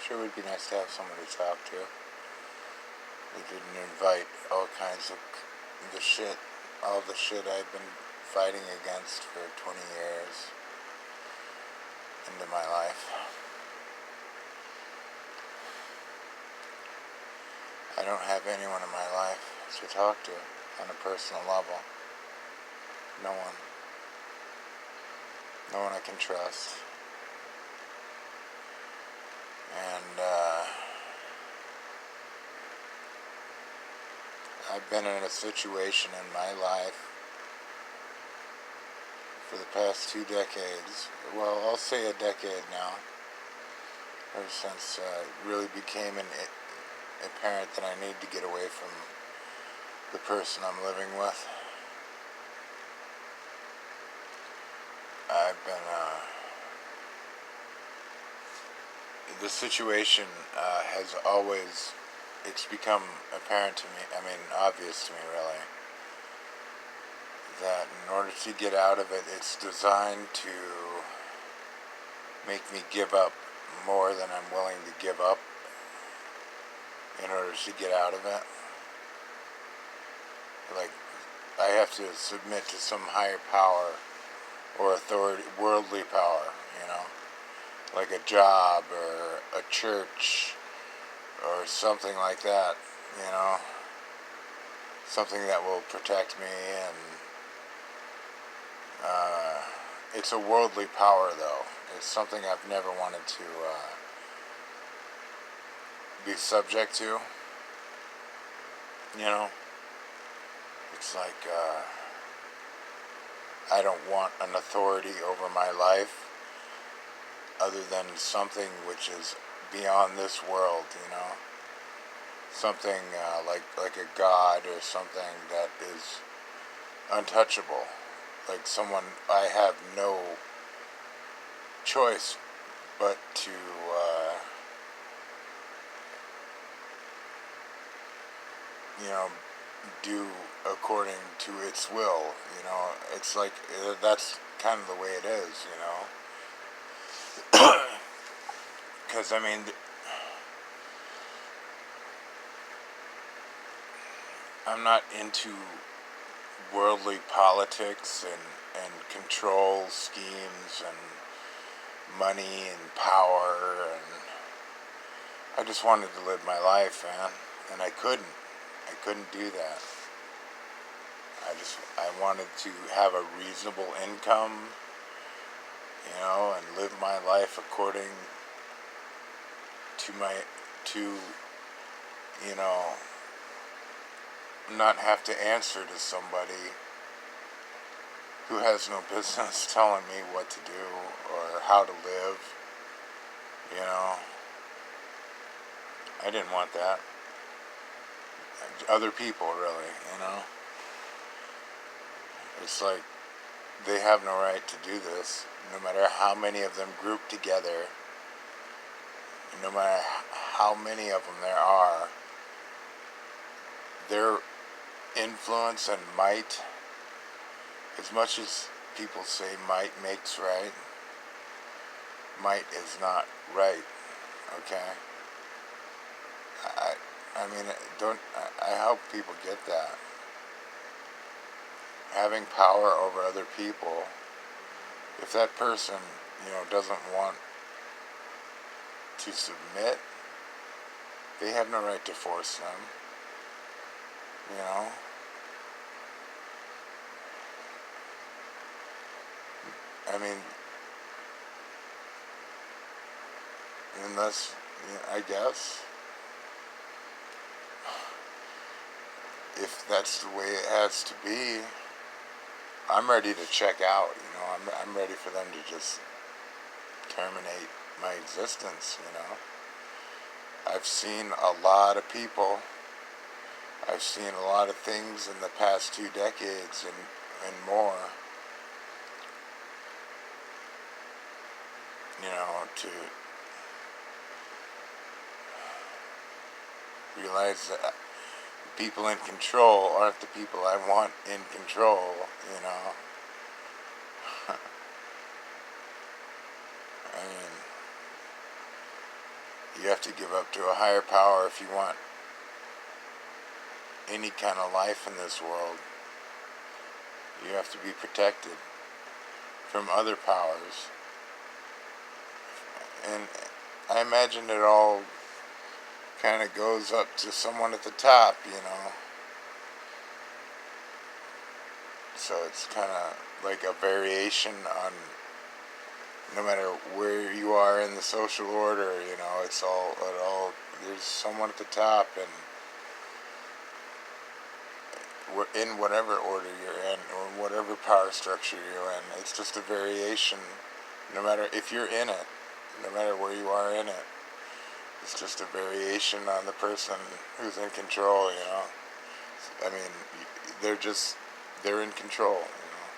Sure would be nice to have someone to talk to. They didn't invite all kinds of all the shit I've been fighting against for 20 years into my life. I don't have anyone in my life to talk to on a personal level. No one. No one I can trust. And I've been in a situation in my life for the past 2 decades. Well, I'll say a decade now. Ever since it really became apparent that I need to get away from the person I'm living with. I've been, the situation has always, it's become apparent to me, obvious to me really, that in order to get out of it, it's designed to make me give up more than I'm willing to give up in order to get out of it. Like, I have to submit to some higher power or authority, worldly power, like a job or a church or something like that, something that will protect me. And it's a worldly power, though. It's something I've never wanted to be subject to. It's like I don't want an authority over my life other than something which is beyond this world, something like a god or something that is untouchable, like someone I have no choice but to do according to its will. It's like that's kind of the way it is, because I'm not into worldly politics and control schemes and money and power, and I just wanted to live my life, man, and I couldn't do that. I wanted to have a reasonable income, and live my life according to not have to answer to somebody who has no business telling me what to do or how to live, I didn't want that. Other people, really, It's like they have no right to do this, no matter how many of them group together, no matter how many of them there are. Their influence and might, as much as people say might makes right, might is not right, okay? I hope people get that. Having power over other people, if that person, doesn't want to submit, they have no right to force them, unless, I guess, if that's the way it has to be, I'm ready to check out, I'm ready for them to just terminate my existence, I've seen a lot of people, I've seen a lot of things in the past 2 decades and more, to realize that people in control aren't the people I want in control, You have to give up to a higher power if you want any kind of life in this world. You have to be protected from other powers. And I imagine it all kind of goes up to someone at the top, you know. So it's kind of like a variation on, no matter where you are in the social order, you know, there's someone at the top, and in whatever order you're in, or whatever power structure you're in, it's just a variation, no matter if you're in it, no matter where you are in it. It's just a variation on the person who's in control, you know. I mean, they're in control, you know.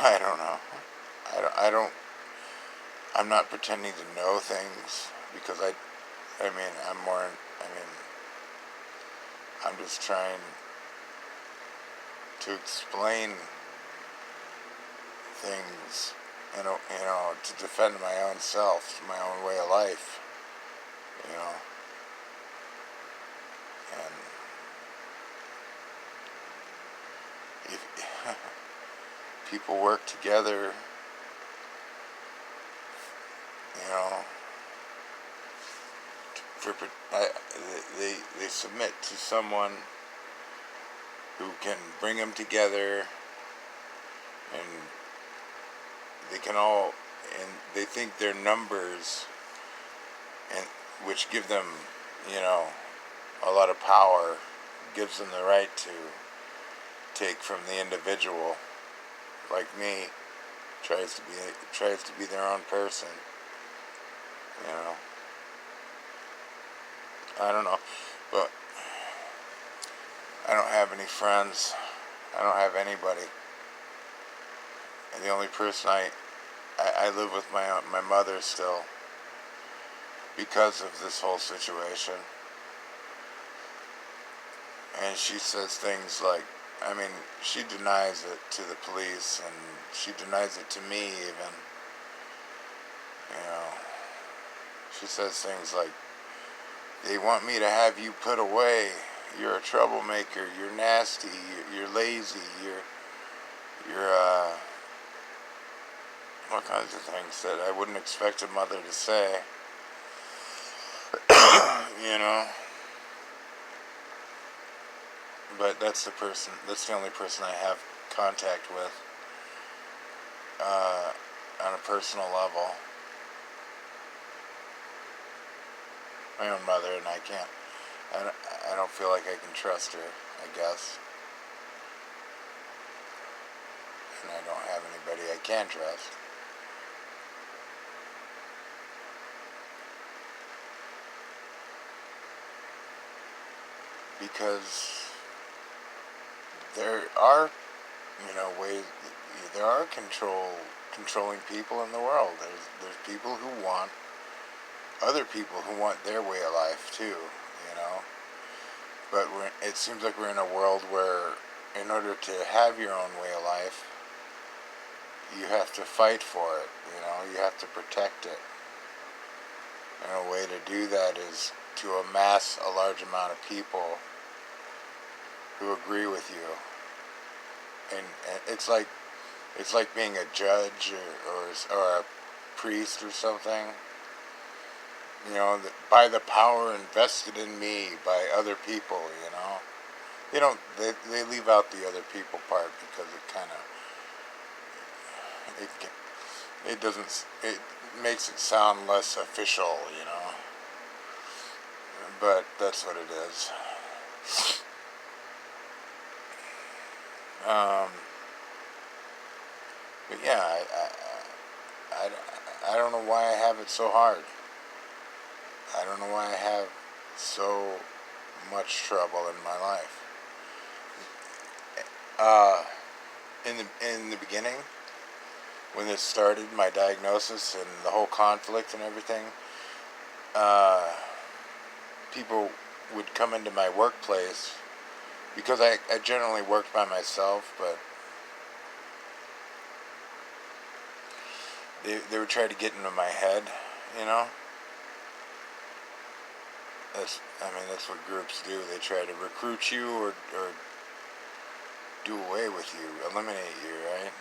I don't know. I'm not pretending to know things, because I'm just trying to explain things, you know, to defend my own self, my own way of life, you know. And if people work together, you know, they submit to someone who can bring them together, and they think their numbers, and which give them, you know, a lot of power, gives them the right to take from the individual, like me, tries to be their own person, you know. I don't know, but I don't have any friends. I don't have anybody. And the only person I live with my mother still, because of this whole situation. And she says things like, I mean, she denies it to the police, and she denies it to me even. You know, she says things like, they want me to have you put away. You're a troublemaker. You're nasty. You're lazy. You're all kinds of things that I wouldn't expect a mother to say. You know. But that's the only person I have contact with on a personal level. My own mother, and I don't feel like I can trust her, I guess. And I don't have anybody I can trust. Because there are, you know, there are controlling people in the world. There's people who want other people who want their way of life too, you know. But it seems like we're in a world where, in order to have your own way of life, you have to fight for it, you know. You have to protect it. And a way to do that is to amass a large amount of people who agree with you. And it's like being a judge or a priest or something. You know, by the power invested in me by other people, you know. They leave out the other people part because it makes it sound less official, you know. But that's what it is. But yeah, I don't know why I have it so hard. I don't know why I have so much trouble in my life. In the beginning, when this started, my diagnosis and the whole conflict and everything, people would come into my workplace, because I generally worked by myself, but they would try to get into my head, you know. That's what groups do. They try to recruit you or do away with you, eliminate you, right?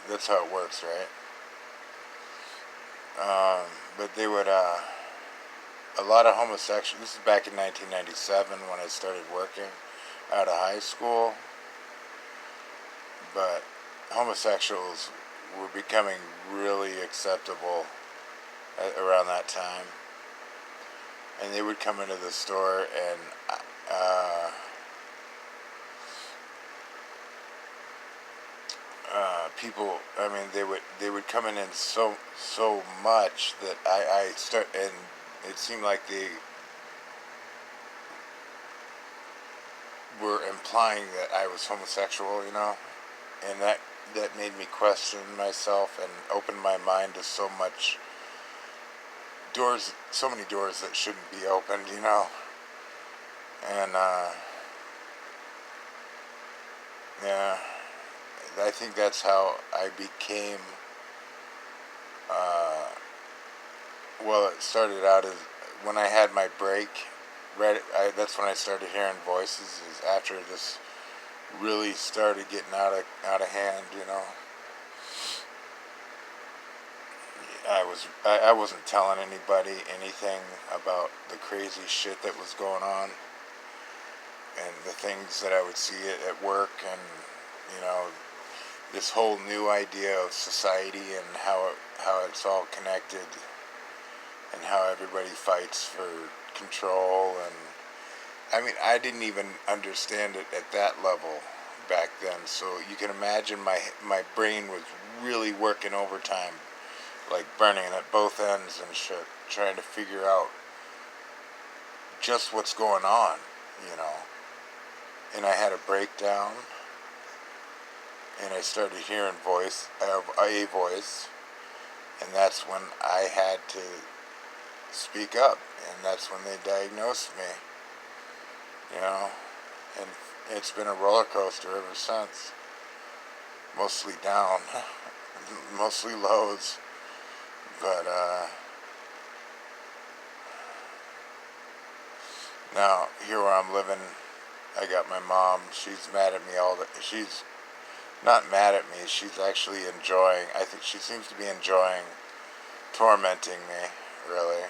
That's how it works, right? But they would, a lot of homosexuals, this is back in 1997 when I started working out of high school, but homosexuals were becoming really acceptable around that time. And they would come into the store and people, they would come in so much that I start, and it seemed like they were implying that I was homosexual, you know, and that made me question myself and opened my mind to so many doors that shouldn't be opened, you know, and yeah, I think that's how I became. Well, it started out as when I had my break. That's when I started hearing voices. Is after this really started getting out of hand. You know, I wasn't telling anybody anything about the crazy shit that was going on and the things that I would see at work, and you know, this whole new idea of society and how it's all connected and how everybody fights for control. And I didn't even understand it at that level back then, so you can imagine my brain was really working overtime, like burning at both ends and shit, trying to figure out just what's going on, you know. And I had a breakdown, and I started hearing a voice, and that's when I had to speak up, and that's when they diagnosed me, you know. And it's been a roller coaster ever since, mostly down, mostly lows, but now here where I'm living, I got my mom. She's mad at me she's not mad at me, she's actually enjoying, I think she seems to be enjoying tormenting me, really.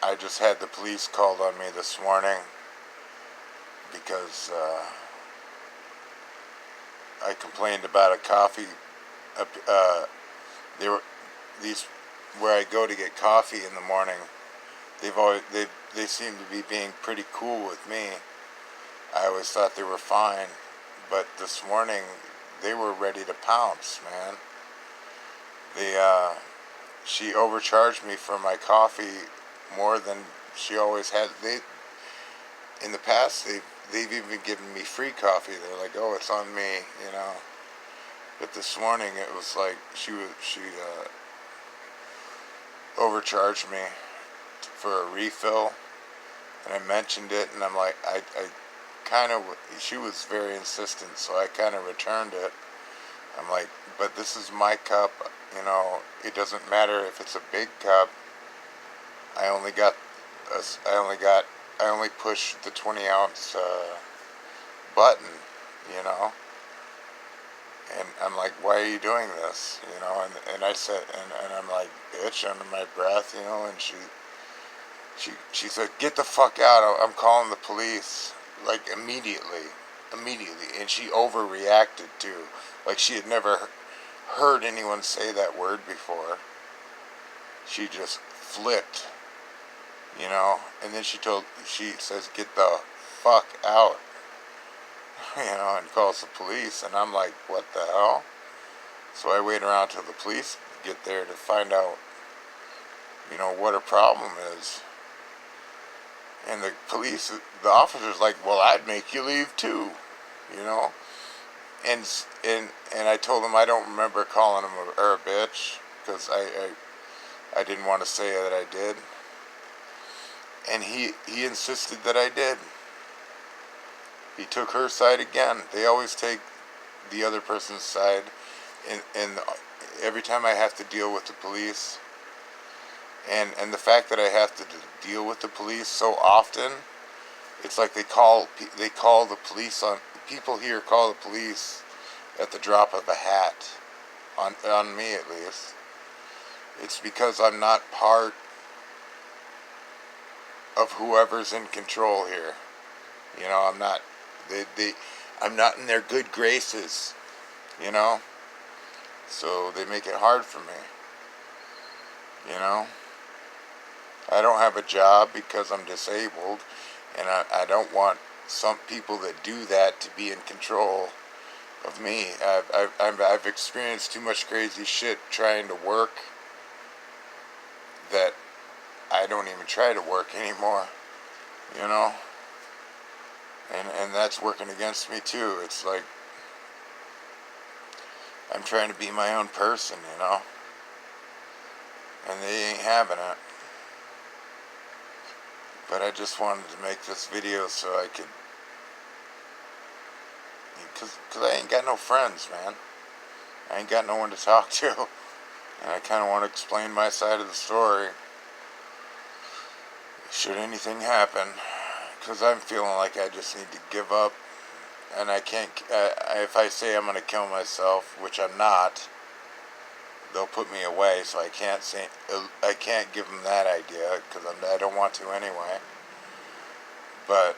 I just had the police called on me this morning because I complained about a coffee. They were these where I go to get coffee in the morning. They seem to be being pretty cool with me. I always thought they were fine, but this morning they were ready to pounce, man. She overcharged me for my coffee more than she always had. In the past, they've even given me free coffee. They're like, oh, it's on me, you know. But this morning it was like she overcharged me for a refill, and I mentioned it, and I'm like, I kind of, she was very insistent, so I kind of returned it. I'm like, but this is my cup, you know, it doesn't matter if it's a big cup. I only pushed the 20-ounce button, you know. And I'm like, why are you doing this, you know? And I said, and I'm like, bitch, under my breath, you know. And she said, get the fuck out, I'm calling the police, like immediately. And she overreacted too, like she had never heard anyone say that word before. She just flipped, you know. And then she says, get the fuck out, you know, and calls the police. And I'm like, what the hell? So I wait around till the police get there to find out, you know, what her problem is. And the officer's like, well, I'd make you leave too, you know. And I told him I don't remember calling him a bitch, because I didn't want to say that I did. And he insisted that I did. He took her side again. They always take the other person's side, and every time I have to deal with the police, and the fact that I have to deal with the police so often, it's like they call the police on people here call the police at the drop of a hat on me, at least. It's because I'm not part of whoever's in control here. You know, I'm not. I'm not in their good graces. You know, so they make it hard for me. You know, I don't have a job because I'm disabled, and I don't want some people that do that to be in control of me. I've experienced too much crazy shit trying to work that I don't even try to work anymore, you know, and that's working against me too. It's like I'm trying to be my own person, you know, and they ain't having it. But I just wanted to make this video so I could, because I ain't got no friends, man. I ain't got no one to talk to, and I kind of want to explain my side of the story should anything happen, because I'm feeling like I just need to give up, and I can't, if I say I'm going to kill myself, which I'm not, they'll put me away, so I can't give them that idea, because I don't want to anyway, but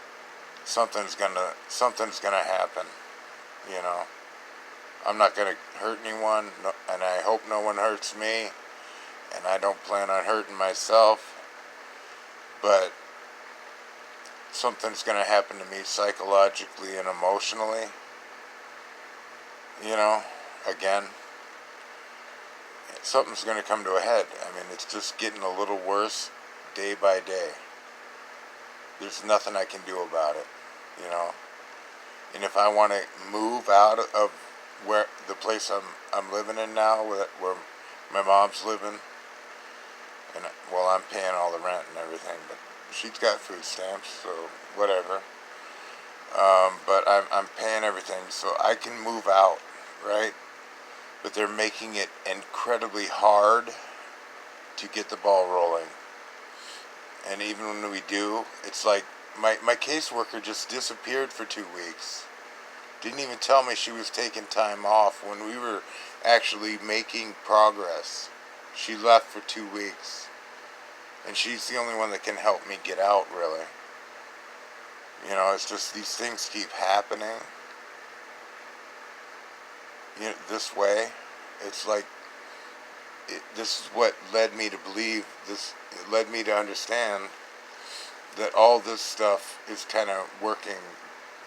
something's gonna happen, you know. I'm not gonna hurt anyone, and I hope no one hurts me, and I don't plan on hurting myself, but something's gonna happen to me psychologically and emotionally, you know, again. Something's gonna come to a head. I mean, it's just getting a little worse day by day. There's nothing I can do about it, you know. And if I want to move out of where the place I'm living in now, where my mom's living, and well, I'm paying all the rent and everything, but she's got food stamps, so whatever. But I'm paying everything, so I can move out, right? But they're making it incredibly hard to get the ball rolling. And even when we do, it's like my caseworker just disappeared for 2 weeks. Didn't even tell me she was taking time off when we were actually making progress. She left for 2 weeks. And she's the only one that can help me get out, really. You know, it's just these things keep happening. You know, this way. It's like, this is what led me to believe, it led me to understand that all this stuff is kind of working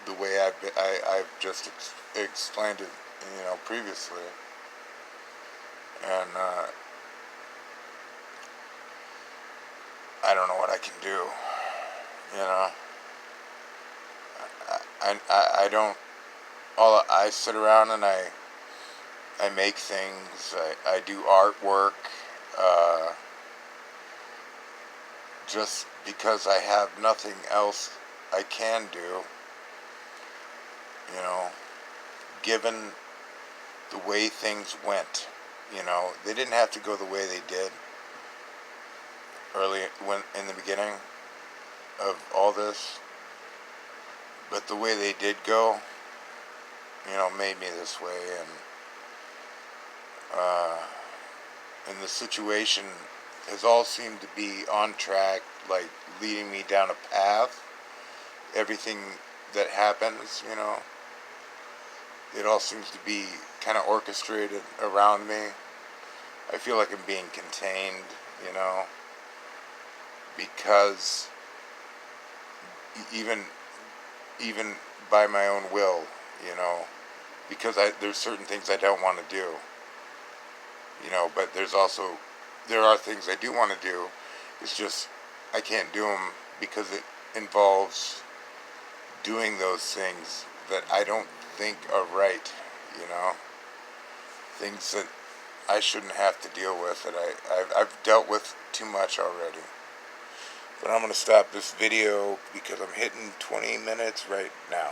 the way I've just explained it, you know, previously. And I don't know what I can do, you know. I don't, I sit around and I make things, I do artwork, just because I have nothing else I can do, you know, given the way things went, you know. They didn't have to go the way they did in the beginning of all this, but the way they did go, you know, made me this way, and the situation has all seemed to be on track, like leading me down a path. Everything that happens, you know, it all seems to be kind of orchestrated around me. I feel like I'm being contained, you know, because even by my own will, you know, because there's certain things I don't want to do, you know, but there are things I do want to do. It's just I can't do them because it involves doing those things that I don't think are right, you know, things that I shouldn't have to deal with, that I've dealt with too much already. But I'm going to stop this video because I'm hitting 20 minutes right now.